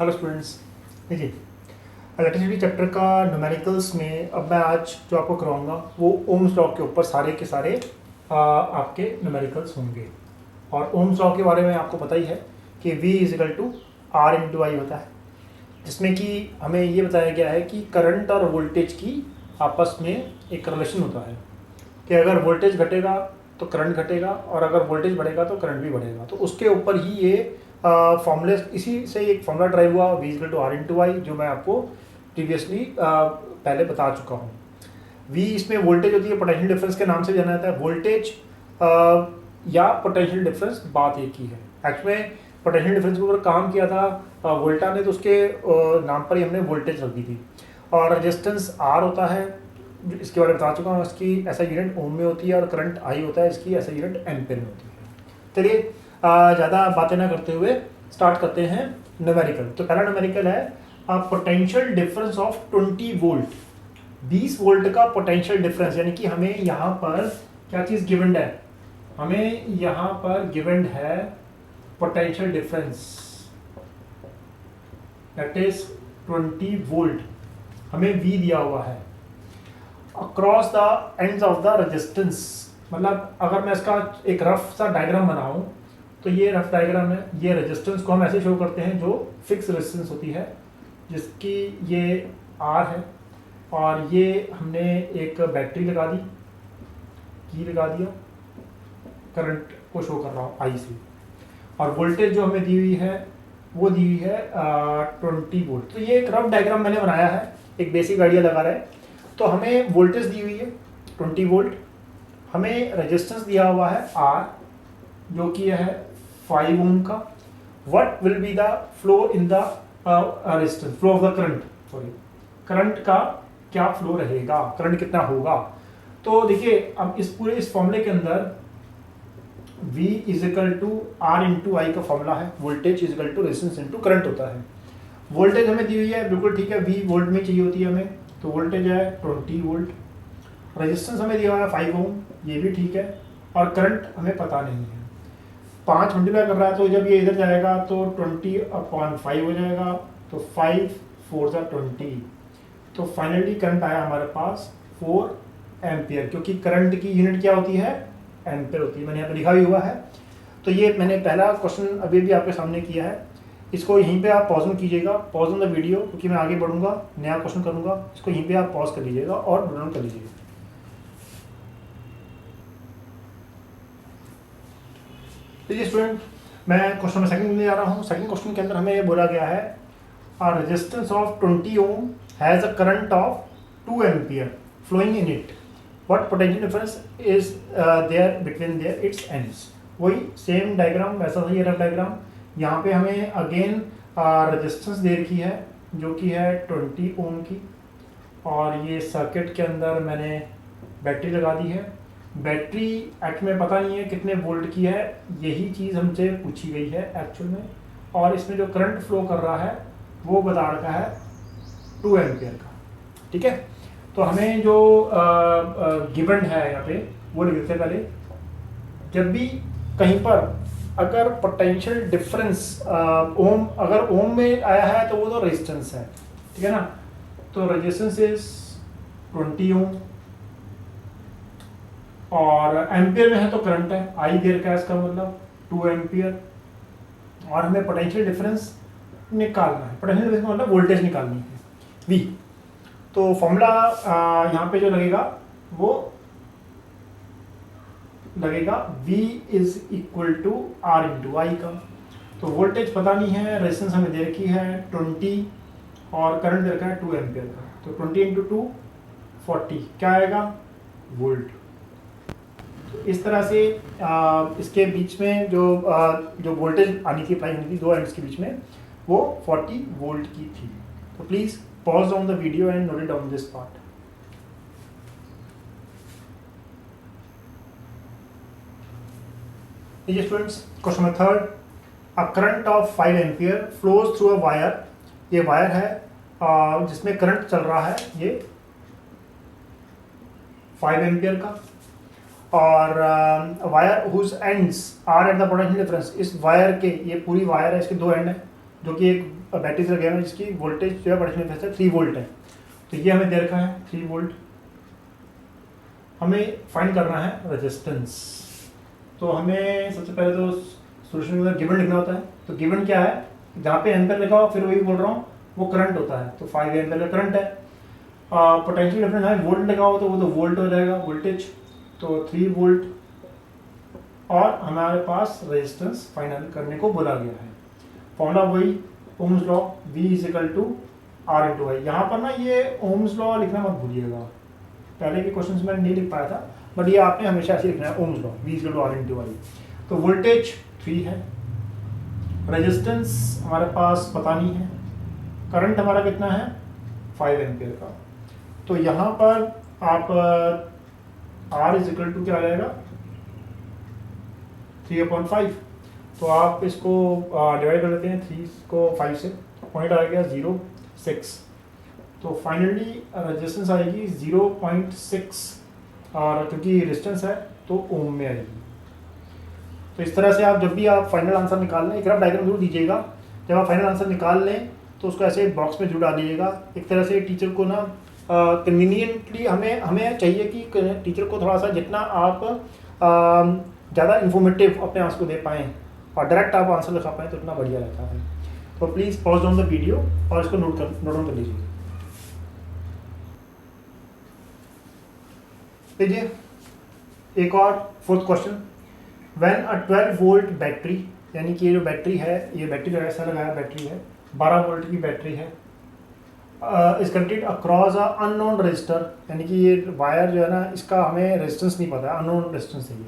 Hello students. देखिए, electricity chapter का numericals में अब मैं आज जो आपको कराऊंगा वो ओम्स लॉ के ऊपर सारे के सारे आपके न्यूमेरिकल्स होंगे। और ओम्स लॉ के बारे में आपको पता ही है कि V is equal to R into I होता है, जिसमें कि हमें ये बताया गया है कि करंट और वोल्टेज की आपस में एक रिलेशन होता है कि अगर वोल्टेज घटेगा तो करंट घटेगा और अगर वोल्टेज बढ़ेगा तो करंट भी बढ़ेगा। तो उसके ऊपर ही ये फॉर्मूले, इसी से एक फॉर्मूला ड्राइव हुआ V equal to R into I, जो मैं आपको प्रीवियसली पहले बता चुका हूँ। V इसमें वोल्टेज होती है, पोटेंशियल डिफरेंस के नाम से जाना जाता है। वोल्टेज या पोटेंशियल डिफरेंस बात एक ही है। एक्चुअली में पोटेंशियल डिफरेंस के ऊपर काम किया था वोल्टा ने, तो उसके नाम पर ही हमने वोल्टेज रख दी थी। और रेजिस्टेंस R होता है, इसके बारे में बता चुका हूँ, इसकी ऐसा यूनिट ओम में होती है, और करंट I होता है, इसकी ऐसा यूनिट एम्पेयर में होती है। चलिए ज़्यादा बातें ना करते हुए स्टार्ट करते हैं न्यूमेरिकल। तो पहला न्यूमेरिकल है potential difference of 20 volt. 20 volt का पोटेंशियल डिफरेंस, यानी कि हमें यहाँ पर क्या चीज़ गिवन है, हमें यहाँ पर गिवन है potential difference that is 20 volt, हमें V दिया हुआ है across the ends of the resistance. मतलब अगर मैं इसका एक रफ सा डायग्राम बनाऊं तो ये रफ डायग्राम है। ये रेजिस्टेंस को हम ऐसे शो करते हैं, जो फिक्स रेजिस्टेंस होती है, जिसकी ये R है, और ये हमने एक बैटरी लगा दी, की लगा दिया, करंट को शो कर रहा हूँ I से, और वोल्टेज जो हमें दी हुई है वो दी हुई है 20 वोल्ट। तो ये एक रफ डायग्राम मैंने बनाया है, एक बेसिक आइडिया लगा रहा है। तो हमें वोल्टेज दी हुई है 20 वोल्ट, हमें रेजिस्टेंस दिया हुआ है R जो कि है 5 ओम का। What will be the flow in the resistance, flow of the current, sorry current का क्या फ्लो रहेगा, करंट कितना होगा। तो देखिए, अब इस पूरे इस फॉर्मूले के अंदर V is equal to R into I का फॉर्मूला है, voltage is equal to resistance into current होता है। वोल्टेज हमें दी हुई है, बिल्कुल ठीक है, V वोल्ट में चाहिए होती है हमें, तो वोल्टेज है 20 वोल्ट। रेजिस्टेंस हमें दिया हुआ है 5 ओम, ये भी ठीक है, और करंट हमें पता नहीं है। 5 मल्टीप्लाई कर रहा है, तो जब ये इधर जाएगा तो 20/5 हो जाएगा, तो 5 4 20। तो फाइनली करंट आया हमारे पास 4 एम्पियर, क्योंकि करंट की यूनिट क्या होती है, एम्पियर होती है, मैंने यहाँ पे लिखा भी हुआ है। तो ये मैंने पहला क्वेश्चन अभी भी आपके सामने किया है, इसको यहीं पे आप पॉज में कीजिएगा, पॉज ऑन द वीडियो, क्योंकि मैं आगे बढ़ूंगा, नया क्वेश्चन करूंगा, इसको यहीं पे आप पॉज कर लीजिएगा और नोट डाउन कर लीजिएगा। देखिए स्टूडेंट, मैं क्वेश्चन नंबर सेकंड में जा रहा हूँ। सेकंड क्वेश्चन के अंदर हमें ये बोला गया है resistance of 20 ohm has a current of 2 ampere flowing in it, what potential difference is there between there its ends. वही सेम डायग्राम, वैसा ही रफ डायग्राम। यहाँ पे हमें अगेन रेजिस्टेंस दे रखी है जो कि है 20 ओम की, और ये सर्किट के अंदर मैंने बैटरी लगा दी है। बैटरी एक्चुअल में पता नहीं है कितने वोल्ट की है, यही चीज़ हमसे पूछी गई है एक्चुअल में, और इसमें जो करंट फ्लो कर रहा है वो बता रखा है 2 एम्पियर का। ठीक है, तो हमें जो गिवन है यहाँ पे वो लिख देते हैं पहले। जब भी कहीं पर अगर पोटेंशियल डिफरेंस ओम, अगर ओम में आया है तो वो तो रेजिस्टेंस है, ठीक है ना। तो रेजिस्टेंस इज 20 ओम, और एम्पियर में है तो करंट है, आई दे रखा है, इसका मतलब 2 एम्पियर, और हमें पोटेंशियल डिफरेंस निकालना है। पोटेंशियल डिफरेंस का मतलब वोल्टेज निकालनी है, V। तो फॉर्मूला यहाँ पे जो लगेगा वो लगेगा V is equal to R into I का। तो वोल्टेज पता नहीं है, रेजिस्टेंस हमें दे रखी है 20, और करंट दे रखा है 2 एम्पियर का। तो 20 इंटू 2 40, क्या आएगा, वोल्ट। तो इस तरह से इसके बीच में जो वोल्टेज आनी थी, अप्लाई होनी थी दो एंड्स के बीच में, वो 40 वोल्ट की थी। तो please pause on the video and note it down this part. देखिए students, question number third, a current of 5 ampere flows through a wire. ये वायर है जिसमें करंट चल रहा है, ये 5 एम्पियर का, और wire whose ends are at the potential difference. इस वायर के, ये पूरी वायर है, इसके 2 एंड है, जो कि एक बैटरी से लगा है जिसकी वोल्टेज जो है पोटेंशियल 3 वोल्ट है। तो ये हमें दे रखा है 3 वोल्ट। हमें फाइंड करना है रेजिस्टेंस। तो हमें सबसे पहले तो सॉल्यूशन में गिवन लिखना होता है। तो गिवन क्या है, जहाँ पे एम्पेयर लिखा हो फिर वही बोल रहा हूँ वो करंट होता है। तो 5 एम्पेयर का करंट है। पोटेंशियल डिफरेंस है, वोल्ट लिखा हो तो वो तो वोल्ट हो जाएगा, वोल्टेज। तो 3 वोल्ट और हमारे पास रेजिस्टेंस फाइनल करने को बोला गया है। फॉर्मूला वही ओम्स लॉ, V = R/I। यहाँ पर ना ये ओम्स लॉ लिखना मत भूलिएगा, पहले के क्वेश्चंस में नहीं लिख पाया था, बट ये आपने हमेशा ऐसे लिखना है ओम्स लॉ, V = R/I। तो वोल्टेज 3 है, रेजिस्टेंस हमारे पास पता नहीं है, करंट हमारा कितना है 5 एम्पियर का। तो यहाँ पर आप R = क्या आ जाएगा 3/5। तो आप इसको डिवाइड कर लेते हैं 3 को 5 से, पॉइंट आ गया 0.6। तो फाइनली रेजिस्टेंस आएगी 0.6 और क्योंकि रेजिस्टेंस है तो ओम में आएगी। तो इस तरह से आप जब भी आप फाइनल आंसर निकाल लें, एक रफ डायग्राम जरूर दीजिएगा। जब आप फाइनल आंसर निकाल लें तो उसको ऐसे बॉक्स में जरूर डाल दीजिएगा। एक तरह से टीचर को ना कन्वीनियंटली हमें चाहिए कि टीचर को थोड़ा सा जितना आप ज़्यादा इन्फॉर्मेटिव अपने आंसर को दे पाएँ और डायरेक्ट आप आंसर लिखा पाएँ तो उतना बढ़िया रहता है। तो please pause down the video और इसको नोट डाउन कर लीजिए। लीजिए एक और 4th question. When a 12 volt battery, यानी कि ये जो बैटरी है, ये बैटरी जो ऐसा लगाया बैटरी है, 12 वोल्ट की बैटरी है, is connected across a unknown register, यानी कि ये वायर जो है ना इसका हमें रेजिस्टेंस नहीं पता है, अननोन रेजिस्टेंस है ये।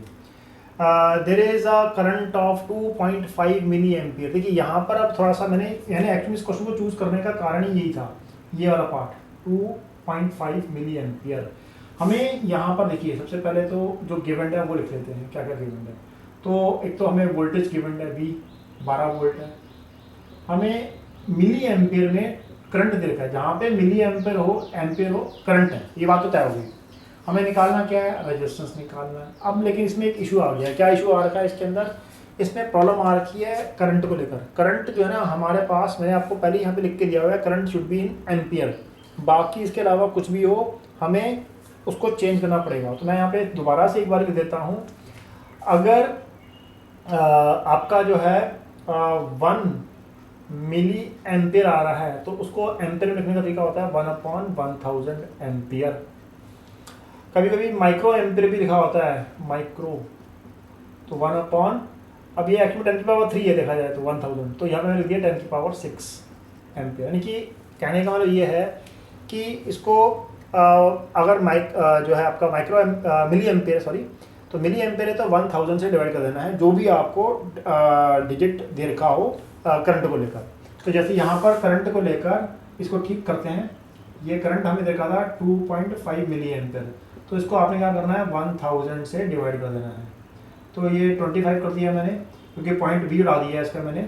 There is a current of 2.5 milli ampere. देखिए यहाँ पर अब थोड़ा सा मैंने एक्चुअली इस क्वेश्चन को चूज करने का कारण ही यही था, ये वाला पार्ट 2.5 मिली एम्पियर। हमें यहाँ पर देखिए सबसे पहले तो जो गिवन है वो लिख लेते हैं, क्या क्या गिवन है। तो एक तो हमें वोल्टेज गिवन है V 12 वोल्ट है, हमें मिली एम्पियर में करंट दे रखा है, जहाँ पे मिली एम्पियर हो करंट है, ये बात तो तय हो गई। हमें निकालना क्या है, रेजिस्टेंस निकालना है। अब लेकिन इसमें एक इशू आ गया है। क्या इशू आ रखा है इसके अंदर, इसमें प्रॉब्लम आ रखी है करंट को लेकर। करंट जो है ना हमारे पास, मैंने आपको पहले यहाँ पे लिख के दिया हुआ है current should be in ampere, बाकी इसके अलावा कुछ भी हो हमें उसको चेंज करना पड़ेगा। तो मैं यहाँ पे दोबारा से एक बार लिख देता हूँ। अगर आपका जो है 1 मिली एम्पियर आ रहा है तो उसको एम्पियर में लिखने का तरीका होता है 1/1000 एम्पियर। कभी कभी माइक्रो एम्पियर भी लिखा होता है, माइक्रो। तो 1/, अब ये एक्चुअली 10³ है देखा जाए तो 1000, तो यहाँ पे मैंने लिख दिया 10⁶ एम्पियर। यानी कि कहने का मतलब ये है कि इसको अगर जो है आपका मिली एम्पियर, सॉरी, तो मिली एम्पियर है तो 1000 से डिवाइड कर देना है, जो भी आपको डिजिट दे रखा हो करंट को लेकर। तो जैसे यहाँ पर करंट को लेकर इसको ठीक करते हैं, ये करंट हमें देखा था 2.5 मिली एम्पियर, तो इसको आपने क्या करना है 1000 से डिवाइड कर देना है। तो ये 25 कर दिया मैंने, क्योंकि पॉइंट V उड़ा दिया है इसका मैंने।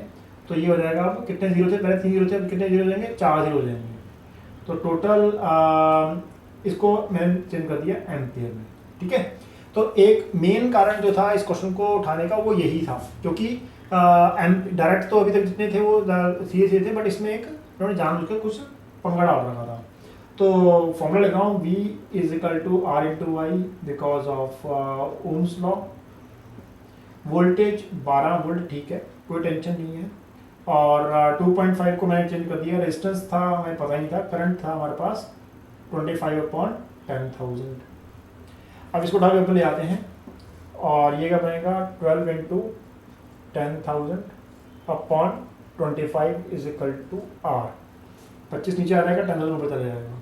तो ये हो जाएगा, अब कितने जीरो थे, पहले 3 जीरो थे, कितने जीरो लेंगे, 4 जीरो लेंगे। तो टोटल इसको मैंने चेंज कर दिया एम्पियर में, ठीक है। तो एक मेन कारण जो था इस क्वेश्चन को उठाने का वो यही था, क्योंकि डायरेक्ट तो अभी तक जितने थे वो सीधे थे, बट इसमें एक उन्होंने जानबूझकर कुछ पंगा डाल रखा था। तो फॉर्मूला लिख रहा हूँ, V = R/I because of ohms law. Voltage 12 volt, ठीक है, कोई टेंशन नहीं है। और 2.5 को मैंने चेंज कर दिया। रेजिस्टेंस था हमें पता नहीं था, करंट था हमारे पास 25/10,000। अब इसको उठा के ऊपर ले आते हैं और ये क्या बनेगा 12 × 10,000 / 25 = R। 25 नीचे आ जाएगा, 10,000 ऊपर चला जाएगा।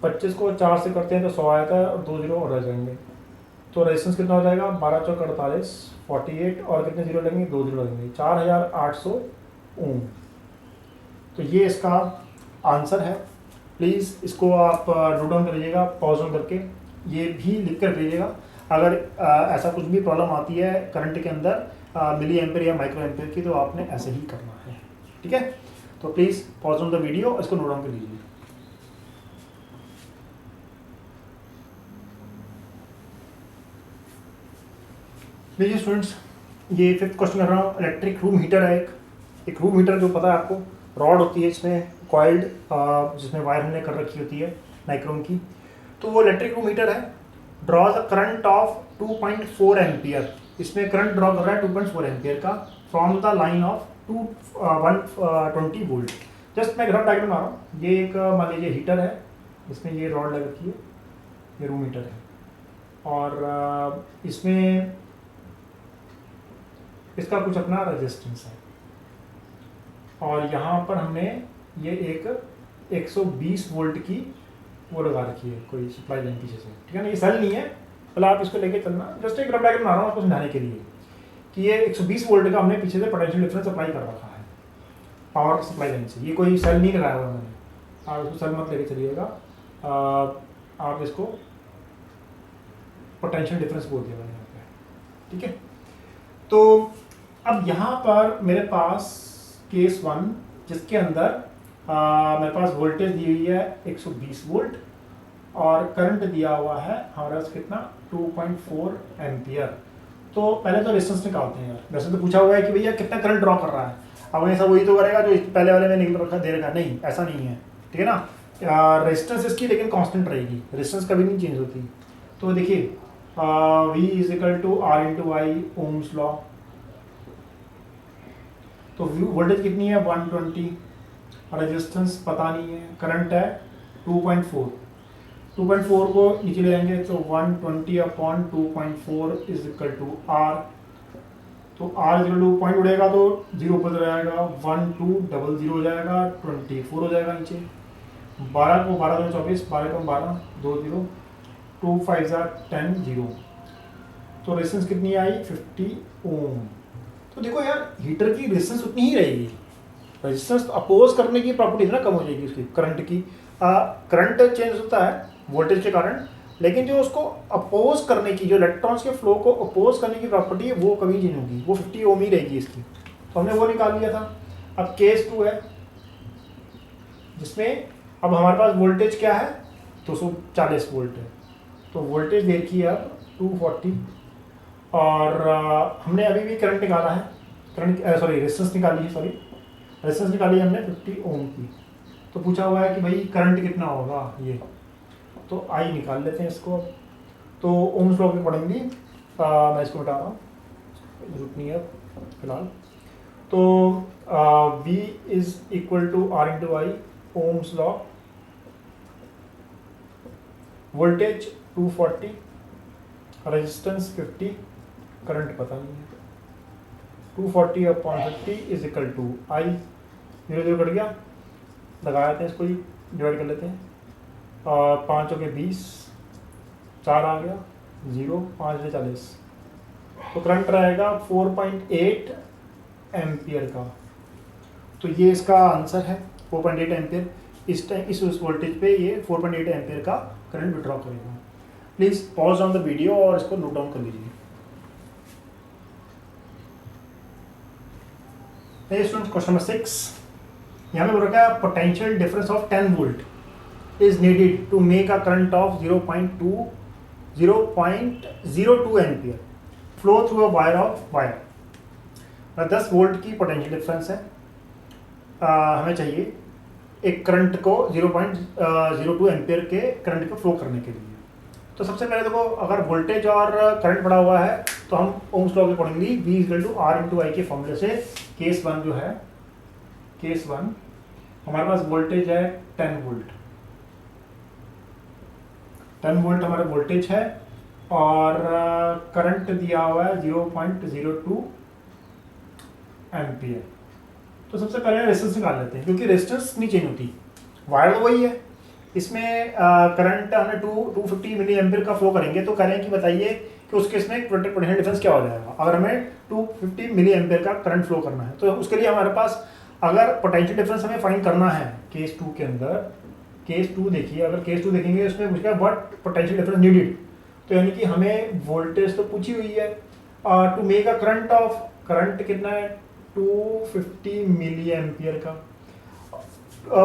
25 को 4 से करते हैं तो 100 आता है और 2 जीरो और रह जाएंगे। तो रेजिस्टेंस कितना हो जाएगा 12 × 48 48, और कितने जीरो लगेंगे, 2 जीरो लगेंगे, 4800 ओम। तो ये इसका आंसर है। प्लीज़ इसको आप नोट डाउन कर लीजिएगा, पॉज ऑन करके ये भी लिख कर लीजिएगा। अगर ऐसा कुछ भी प्रॉब्लम आती है करंट के अंदर मिली एम्पियर या माइक्रो एम्पियर की, तो आपने ऐसे ही करना है, ठीक है। तो please pause on the video, इसको नोट डाउन कर लीजिए। लीजिए स्टूडेंट्स, ये 5th क्वेश्चन कर रहा हूँ। इलेक्ट्रिक रूम हीटर है एक, एक रूम हीटर जो पता है आपको, रॉड होती है इसमें कॉइल्ड, जिसमें वायर हमने कर रखी होती है नाइक्रोम की। तो वो इलेक्ट्रिक रूम हीटर है, draws a current of 2.4 ampere. इसमें करंट ड्रॉ कर रहा है 2.4 एम्पियर का from the line of 120 volt. Just मैं ग्राफ डायग्राम बना रहा हूँ। ये एक मान लीजिए हीटर है, इसमें ये रॉड लग रखी है, ये रूम हीटर है, और इसमें इसका कुछ अपना रेजिस्टेंस है, और यहाँ पर हमने ये एक 120 वोल्ट की वो लगा रखी है, कोई सप्लाई लाइन पीछे से, ठीक है ना। ये सेल नहीं है, पहले आप इसको लेके चलना। जस्ट एक ग्राफ डायग्राम बना रहा हूँ आपको समझाने के लिए कि ये 120 वोल्ट का हमने पीछे से पोटेंशियल डिफरेंस अप्लाई कर रखा है पावर सप्लाई लाइन से। ये कोई सेल नहीं लगाया हुआ मैंने, आप इसको सेल मत लेके चलिएगा, आप इसको पोटेंशियल डिफरेंस बोल दिया मैंने यहाँ पे, ठीक है। तो अब यहाँ पर मेरे पास केस 1 जिसके अंदर मेरे पास वोल्टेज दी हुई है 120 वोल्ट और करंट दिया हुआ है हमारे पास कितना 2.4 एम्पियर। तो पहले तो रेजिस्टेंस निकालते हैं यार। वैसे तो पूछा हुआ है कि भैया कितना करंट ड्रॉ कर रहा है, अब ऐसा वही तो करेगा जो पहले वाले में निकल रखा दे रखा, नहीं ऐसा नहीं है, ठीक है ना। रेजिस्टेंस इसकी लेकिन कांस्टेंट रहेगी, रेजिस्टेंस कभी नहीं चेंज होती। तो देखिए V is equal to R into I, ohm's law. तो वोल्टेज कितनी है 120, रेजिस्टेंस पता नहीं है, करंट है 2.4, 2.4 को नीचे ले जाएंगे तो 120 upon 2.4 is equal to R। तो R इक्वल टू पॉइंट उड़ेगा तो 0 पर जाएगा, 1 2 डबल 0 हो जाएगा, 24 हो जाएगा नीचे। 12 को 12 2 24, 12 को 12 2 0, 2 5 10 0। तो रेजिस्टेंस कितनी आई 50 ओम। तो देखो यार हीटर की रेजिस्टेंस उतनी ही रहेगी, रेजिस्टेंस अपोज करने की प्रॉपर्टी ना कम हो जाएगी उसकी, करंट की। करंट चेंज होता है वोल्टेज के कारण, लेकिन जो उसको अपोज करने की, जो इलेक्ट्रॉन्स के फ्लो को अपोज करने की प्रॉपर्टी है वो कभी चेंज होगी, वो 50 ओम ही रहेगी इसकी। तो हमने वो निकाल लिया था। अब केस 2 है जिसमें अब हमारे पास वोल्टेज क्या है 240 वोल्ट है। तो वोल्टेज देखिए अब 240, और हमने अभी भी करंट निकाला है, करंट रेजिस्टेंस निकाली है, रेजिस्टेंस निकाली है हमने 50 ओम की। तो पूछा हुआ है कि भाई करंट कितना होगा ये, तो आई निकाल लेते हैं इसको। तो ओम्स लॉ के अकॉर्डिंगली मैं इसको हटा रहा हूँ, जरूरत नहीं है फिलहाल। तो V is equal to R into I, ohm's law. Voltage 240, resistance 50, current पता नहीं है, 240 upon 50 is equal to I. 0 0 cut गया, लगा देते हैं इसको, ही डिवाइड कर लेते हैं, और 5 हो गए 20, 4 आ गया 0, 5 से 40। तो करंट रहेगा 4.8 एम्पियर का। तो ये इसका आंसर है 4.8 एम्पियर। इस टाइम इस वोल्टेज पे ये 4.8 एम्पियर का करंट विड्रॉ करेगा। Please pause on the video और इसको नोट डाउन कर लीजिए। क्वेश्चन नंबर 6 यहाँ पे बोल रखा है potential difference of 10 volt is needed to make a current of 0.02 ampere flow through a wire of wire. 10 volt की पोटेंशियल डिफरेंस है, हमें चाहिए एक करंट को 0.02 एम्पियर के करंट को फ्लो करने के लिए। तो सबसे पहले देखो, अगर वोल्टेज और करंट बढ़ा हुआ है तो हम ओम्स लॉ के accordingly V equal to R into I के फॉर्मूले से केस 1 जो है, केस 1 हमारे पास वोल्टेज है 10 वोल्ट, 10 वोल्ट हमारा वोल्टेज है, और करंट दिया हुआ है 0.02 एम्पियर। तो सबसे पहले रेजिस्टेंस निकाल लेते हैं, क्योंकि रेजिस्टेंस नहीं चेंज होती, वायर तो वही है। इसमें करंट हमें 250 मिली एम्पियर का फ्लो करेंगे, तो करें कि बताइए कि उसके इसमें पोटेंशियल डिफरेंस क्या हो जाएगा। अगर हमें 250 मिली एम्पियर का करंट फ्लो करना है तो उसके लिए हमारे पास, अगर पोटेंशियल डिफरेंस हमें फाइंड करना है केस 2 के अंदर, केस 2 देखिए, अगर केस 2 देखेंगे उसमें पूछा व्हाट पोटेंशियल डिफरेंस नीडेड, तो यानी कि हमें वोल्टेज तो पूछी हुई है, to make a current of, current कितना है 250 मिली एम्पियर का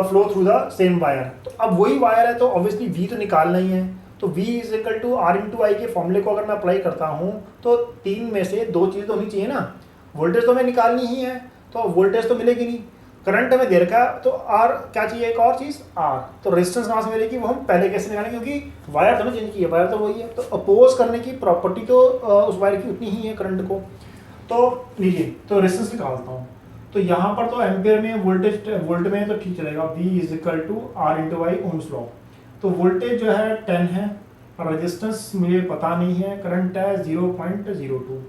flow through the same wire. तो अब वही वायर है तो ऑब्वियसली V तो निकालना ही है। तो V is equal to R into I के फॉर्मूले को अगर मैं अप्लाई करता हूँ तो 3 में से 2 चीज़ें तो होनी चाहिए ना, वोल्टेज तो हमें निकालनी ही है, तो वोल्टेज तो मिलेगी नहीं, करंट हमें दे रखा है, तो आर क्या चाहिए, एक और चीज़ आर। तो रेजिस्टेंस कहाँ से मिलेगी, वो हम पहले कैसे निकालेंगे, क्योंकि वायर तो ना चेंज की है, वायर तो वही है, तो अपोज करने की प्रॉपर्टी तो उस वायर की उतनी ही है करंट को। तो लीजिए, तो रेजिस्टेंस निकालता हूँ, तो यहाँ पर तो एम्पियर में वोल्टेज, वोल्ट में तो ठीक चलेगा, V is equal to R into Y ohm's law. तो वोल्टेज जो है 10 है, रेजिस्टेंस मुझे पता नहीं है, करंट है 0.02,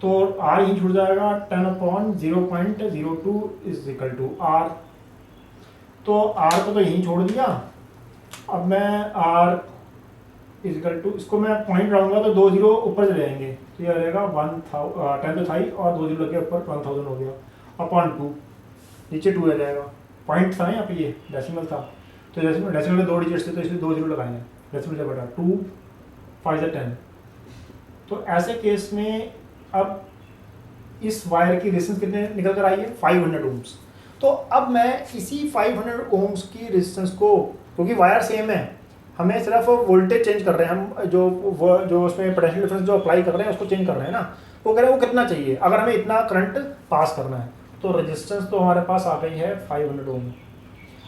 तो R ही छूट जाएगा, 10/0.02 इज इक्वल टू R। तो R को तो यहीं छोड़ दिया, अब मैं R इज इक्वल टू, इसको मैं पॉइंट डालूंगा तो 2 जीरो ऊपर चले जाएंगे, तो ये रहेगा 10 तो था ही, और 2 जीरो लगे ऊपर 1000 हो गया, अपॉन 2, नीचे 2 आ जाएगा, पॉइंट था ना यहाँ पे, ये डेसिमल था, तो डेसिमल में 2 डिजिट्स थे, तो इसलिए 2 जीरो लगाएंगे, डेसिमल से बटा 2 5 10। तो ऐसे केस में अब इस वायर की रेजिस्टेंस कितने निकल कर आई है, 500 ओम्स। तो अब मैं इसी 500 ओम्स की रेजिस्टेंस को, क्योंकि वायर सेम है, हमें सिर्फ वोल्टेज चेंज कर रहे हैं, हम जो उसमें पोटेंशियल डिफरेंस जो अप्लाई कर रहे हैं उसको चेंज कर रहे हैं ना, वो कह रहे हैं वो कितना चाहिए, अगर हमें इतना करंट पास करना है, तो रेजिस्टेंस तो हमारे पास आ गई है 500 ओम।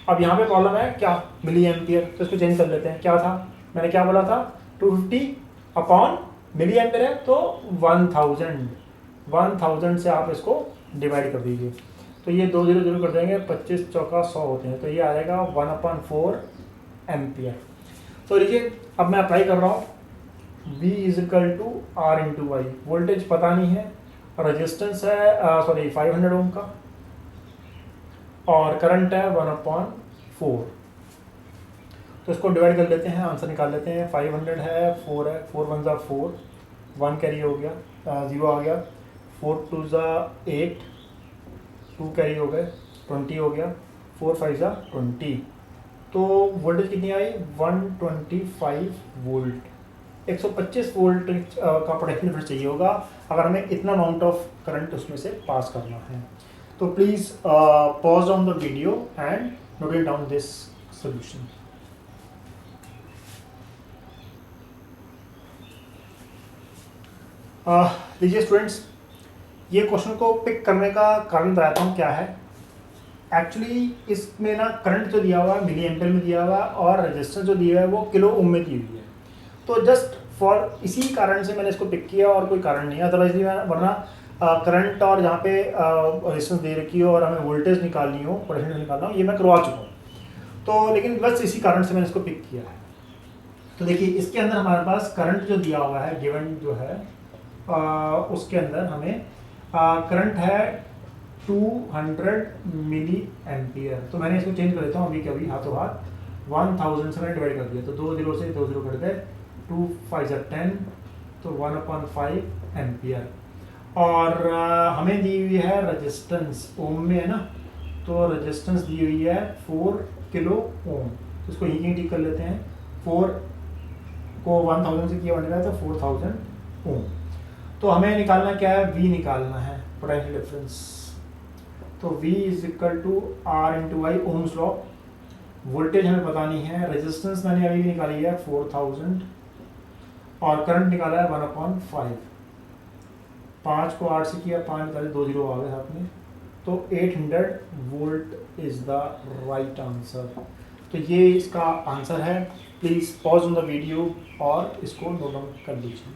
अब यहाँ पे प्रॉब्लम है क्या, मिली एम्पियर, तो इसको चेंज कर लेते हैं, क्या था, मैंने क्या बोला था, 250 अपॉन मिली एम्पियर है, तो 1000 से आप इसको डिवाइड कर दीजिए, तो ये 2 जीरो जीरो कर देंगे, 25 चौका 100 होते हैं, तो ये आ जाएगा 1/4 एम्पियर। तो देखिए अब मैं अप्लाई कर रहा हूँ, V is equal to R into Y, voltage पता नहीं है, रेजिस्टेंस है 500 ओम का, और करंट है 1/4, तो इसको डिवाइड कर लेते हैं, आंसर निकाल लेते हैं, 500 है, 4 है, 4 1 4, 1 कैरी हो गया, 0 आ गया, 4 2 8, 2 कैरी हो गए, 20 हो गया, 4 5 20, तो वोल्टेज कितनी आई, 125 वोल्ट, 125 वोल्ट का पोटेंशियल डिफरेंस चाहिए होगा अगर हमें इतना अमाउंट ऑफ करंट उसमें से पास करना है। तो please pause on the video and note it down this solution. लीजिए स्टूडेंट्स, ये क्वेश्चन को पिक करने का कारण बताता हूँ क्या है। एक्चुअली इसमें ना करंट जो दिया हुआ है मिली एम्पियर में दिया हुआ है, और रेजिस्टेंस जो दिया है वो किलो ओम में दी हुई है, तो जस्ट फॉर इसी कारण से मैंने इसको पिक किया, और कोई कारण नहीं है, अदरवाइज वरना करंट और जहाँ पे रेजिस्टेंस दे रखी हो और हमें वोल्टेज निकालनी हो, पोटेंशियल निकालना हो, ये मैं करवा चुका हूँ, तो लेकिन बस इसी कारण से मैंने इसको पिक किया है। तो देखिए इसके अंदर हमारे पास करंट जो दिया हुआ है, गिवन जो है उसके अंदर हमें करंट है 200 मिली एम्पियर, तो मैंने इसको चेंज कर देता हूँ अभी के अभी हाथों हाथ, 1000 से मैंने डिवाइड कर दिया, तो 2 जीरो से 2 जीरो कट गए, 2 5 10, तो 1/5 एम्पियर, और हमें दी हुई है रेजिस्टेंस ओम में है ना, तो रेजिस्टेंस दी हुई है 4 किलो ओम, तो इसको यहीं ठीक कर लेते हैं, 4 को 1000 से किया बनेगा तो 4000 ओम। तो हमें निकालना क्या है, V निकालना है, पोटेंशियल डिफरेंस, तो V is equal to R into Y ohm's law, voltage हमें पता नहीं है, रेजिस्टेंस मैंने अभी निकाली है 4000, और करंट निकाला है 1/5, 5 को 8 से किया, 5 निकाले, 2 जीरो आ गए साथ में, तो 800 volt is the right answer. तो ये इसका आंसर है। Please pause on the video और इसको नोट डाउन कर लीजिए।